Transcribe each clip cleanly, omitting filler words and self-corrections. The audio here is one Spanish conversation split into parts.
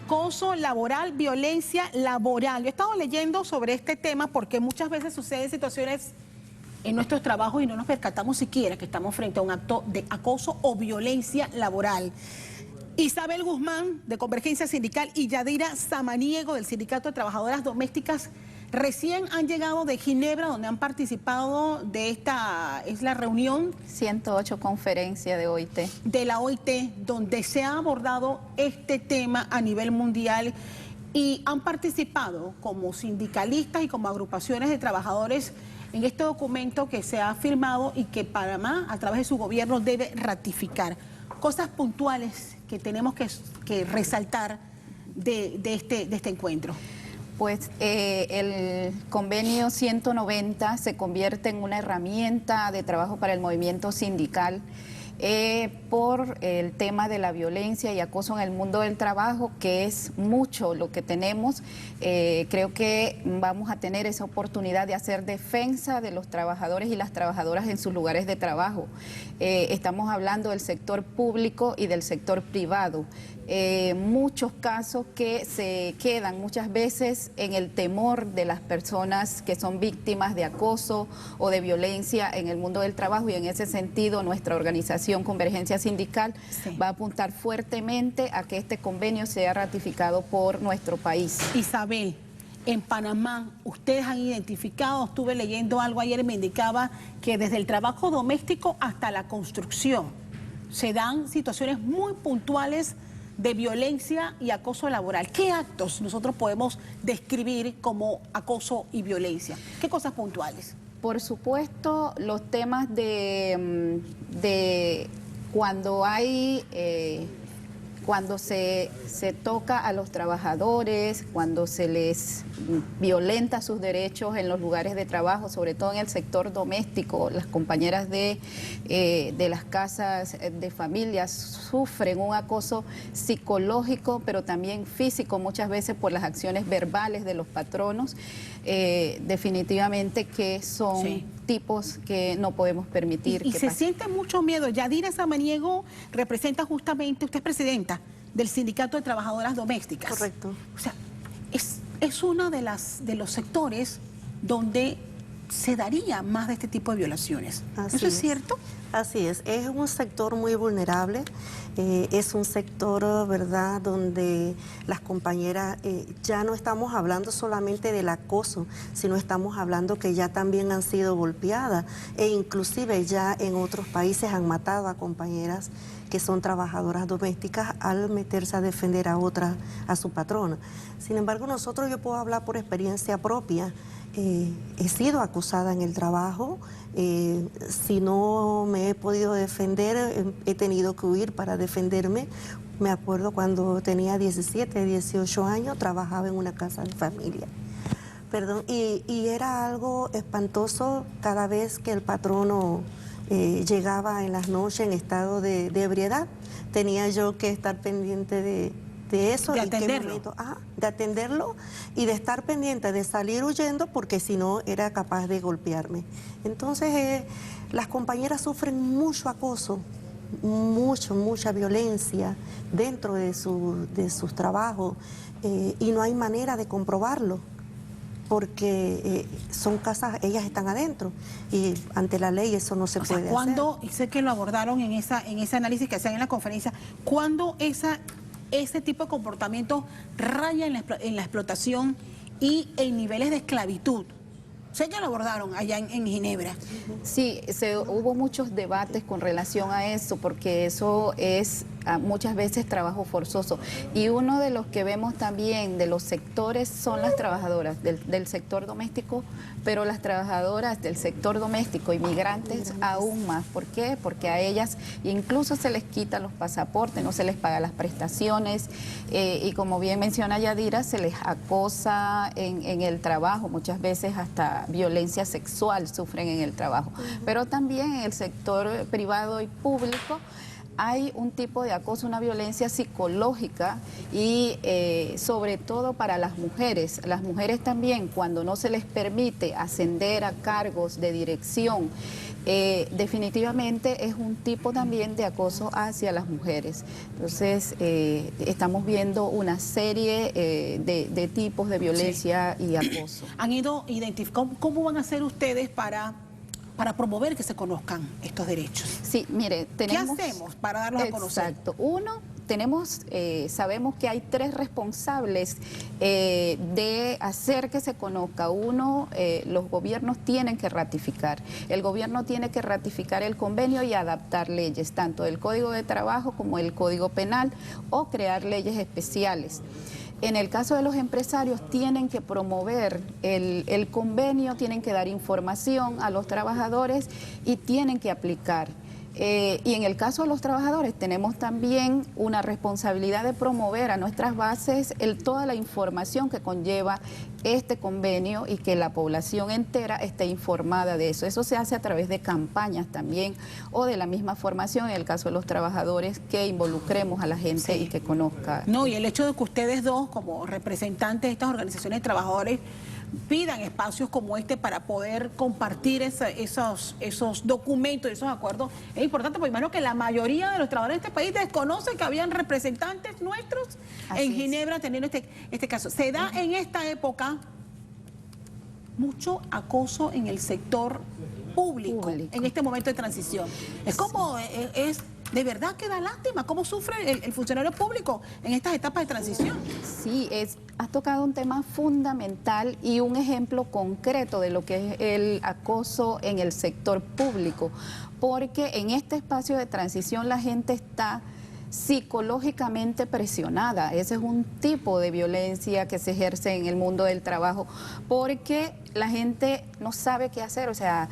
acoso laboral, violencia laboral. Yo he estado leyendo sobre este tema porque muchas veces suceden situaciones en nuestros trabajos y no nos percatamos siquiera que estamos frente a un acto de acoso o violencia laboral. Isabel Guzmán, de Convergencia Sindical, y Yadira Samaniego, del Sindicato de Trabajadoras Domésticas, recién han llegado de Ginebra, donde han participado de es la reunión 108 conferencia de OIT. De la OIT, donde se ha abordado este tema a nivel mundial y han participado como sindicalistas y como agrupaciones de trabajadores en este documento que se ha firmado y que Panamá, a través de su gobierno, debe ratificar. Cosas puntuales que tenemos que resaltar de este encuentro. Pues el convenio 190 se convierte en una herramienta de trabajo para el movimiento sindical por el tema de la violencia y acoso en el mundo del trabajo, que es mucho lo que tenemos. Creo que vamos a tener esa oportunidad de hacer defensa de los trabajadores y las trabajadoras en sus lugares de trabajo. Estamos hablando del sector público y del sector privado. Muchos casos que se quedan muchas veces en el temor de las personas que son víctimas de acoso o de violencia en el mundo del trabajo, y en ese sentido nuestra organización Convergencia Sindical va a apuntar fuertemente a que este convenio sea ratificado por nuestro país. Isabel, en Panamá, ustedes han identificado, estuve leyendo algo ayer, me indicaba que desde el trabajo doméstico hasta la construcción se dan situaciones muy puntuales de violencia y acoso laboral. ¿Qué actos nosotros podemos describir como acoso y violencia? ¿Qué cosas puntuales? Por supuesto, los temas de cuando hay... cuando se toca a los trabajadores, cuando se les violenta sus derechos en los lugares de trabajo, sobre todo en el sector doméstico, las compañeras de las casas de familias sufren un acoso psicológico, pero también físico, muchas veces por las acciones verbales de los patronos, definitivamente que son tipos que no podemos permitir. Y se siente mucho miedo. Yadira Samaniego representa justamente, usted es presidenta del Sindicato de Trabajadoras Domésticas. Correcto. O sea, es uno de los sectores donde se daría más de este tipo de violaciones. ¿Eso es cierto? Así es un sector muy vulnerable, es un sector, ¿verdad?, donde las compañeras ya no estamos hablando solamente del acoso, sino estamos hablando que ya también han sido golpeadas e inclusive ya en otros países han matado a compañeras que son trabajadoras domésticas al meterse a defender a otra, a su patrona. Sin embargo, yo puedo hablar por experiencia propia. He sido acosada en el trabajo, si no me he podido defender, he tenido que huir para defenderme. Me acuerdo cuando tenía 17, 18 años, trabajaba en una casa de familia. Y era algo espantoso cada vez que el patrono llegaba en las noches en estado de ebriedad. Tenía yo que estar pendiente de eso, de atenderlo. De atenderlo y de estar pendiente de salir huyendo, porque si no era capaz de golpearme. Entonces las compañeras sufren mucho acoso, mucha violencia dentro de sus trabajos, y no hay manera de comprobarlo, porque son casas, ellas están adentro y ante la ley eso no se puede hacer. Y sé que lo abordaron en ese análisis que hacían en la conferencia, ¿cuándo ese tipo de comportamiento raya en la explotación y en niveles de esclavitud? Sé que lo abordaron allá en Ginebra. Sí, hubo muchos debates con relación a eso, porque eso es muchas veces trabajo forzoso. Y uno de los que vemos también de los sectores son las trabajadoras del sector doméstico, pero las trabajadoras del sector doméstico, inmigrantes, aún más. ¿Por qué? Porque a ellas incluso se les quita los pasaportes, no se les paga las prestaciones, y como bien menciona Yadira, se les acosa en el trabajo, muchas veces hasta violencia sexual sufren en el trabajo. Pero también en el sector privado y público hay un tipo de acoso, una violencia psicológica, y sobre todo para las mujeres. Las mujeres también, cuando no se les permite ascender a cargos de dirección, definitivamente es un tipo también de acoso hacia las mujeres. Entonces, estamos viendo una serie de tipos de violencia y acoso. ¿Han ido identificando cómo van a hacer ustedes para promover que se conozcan estos derechos? Sí, mire, tenemos... ¿Qué hacemos para darlos a conocer? Exacto. Uno, sabemos que hay 3 responsables de hacer que se conozca. Uno, los gobiernos tienen que ratificar. El gobierno tiene que ratificar el convenio y adaptar leyes, tanto el Código de Trabajo como el Código Penal, o crear leyes especiales. En el caso de los empresarios, tienen que promover el convenio, tienen que dar información a los trabajadores y tienen que aplicar. Y en el caso de los trabajadores tenemos también una responsabilidad de promover a nuestras bases toda la información que conlleva este convenio y que la población entera esté informada de eso. Eso se hace a través de campañas también o de la misma formación en el caso de los trabajadores, que involucremos a la gente y que conozca. No, y el hecho de que ustedes dos, como representantes de estas organizaciones de trabajadores, pidan espacios como este para poder compartir esos documentos, esos acuerdos, es importante, porque imagino que la mayoría de los trabajadores de este país desconocen que habían representantes nuestros en Ginebra teniendo este caso. Se da en esta época mucho acoso en el sector público. En este momento de transición. Es como, de verdad que da lástima cómo sufre el funcionario público en estas etapas de transición. Sí, has tocado un tema fundamental y un ejemplo concreto de lo que es el acoso en el sector público, porque en este espacio de transición la gente está psicológicamente presionada. Ese es un tipo de violencia que se ejerce en el mundo del trabajo, porque la gente no sabe qué hacer, o sea,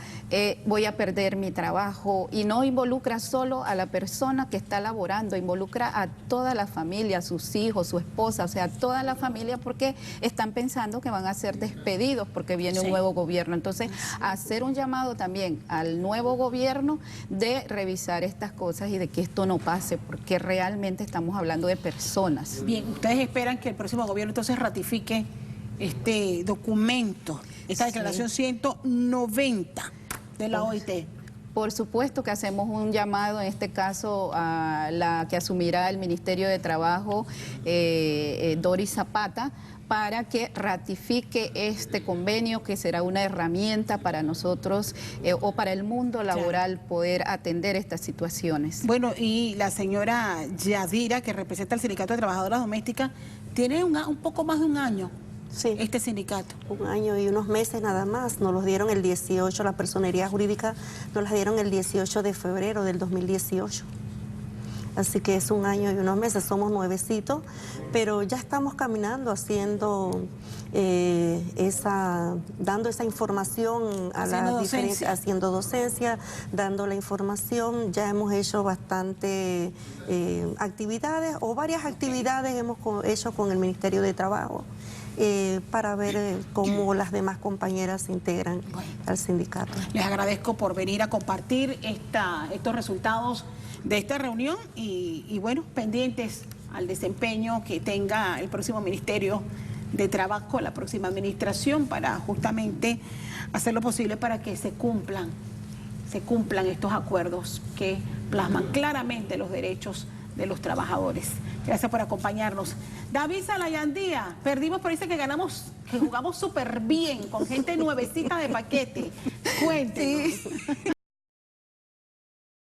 voy a perder mi trabajo, y no involucra solo a la persona que está laborando, involucra a toda la familia, a sus hijos, su esposa, o sea, toda la familia, porque están pensando que van a ser despedidos porque viene un nuevo gobierno. Entonces, hacer un llamado también al nuevo gobierno de revisar estas cosas y de que esto no pase, porque realmente estamos hablando de personas. Bien, ¿ustedes esperan que el próximo gobierno entonces ratifique este documento, esta declaración 190 de la OIT? Por supuesto que hacemos un llamado, en este caso a la que asumirá el Ministerio de Trabajo, Doris Zapata, para que ratifique este convenio, que será una herramienta para nosotros o para el mundo laboral poder atender estas situaciones. Bueno, y la señora Yadira, que representa al Sindicato de Trabajadoras Domésticas, tiene un poco más de un año. Sí. Este sindicato. 1 año y unos meses nada más. Nos los dieron el 18, la personería jurídica nos las dieron el 18 de febrero del 2018. Así que es 1 año y unos meses, somos nuevecitos, pero ya estamos caminando, haciendo dando esa información a la diferencia, haciendo docencia, dando la información. Ya hemos hecho bastante actividades, o varias actividades hemos hecho con el Ministerio de Trabajo. Para ver cómo las demás compañeras se integran al sindicato. Les agradezco por venir a compartir estos resultados de esta reunión y bueno, pendientes al desempeño que tenga el próximo Ministerio de Trabajo, la próxima administración, para justamente hacer lo posible para que se cumplan estos acuerdos que plasman claramente los derechos de los trabajadores. Gracias por acompañarnos. David Salayandía, perdimos, pero dice que jugamos súper bien, con gente nuevecita de paquete. Cuéntenos. Sí.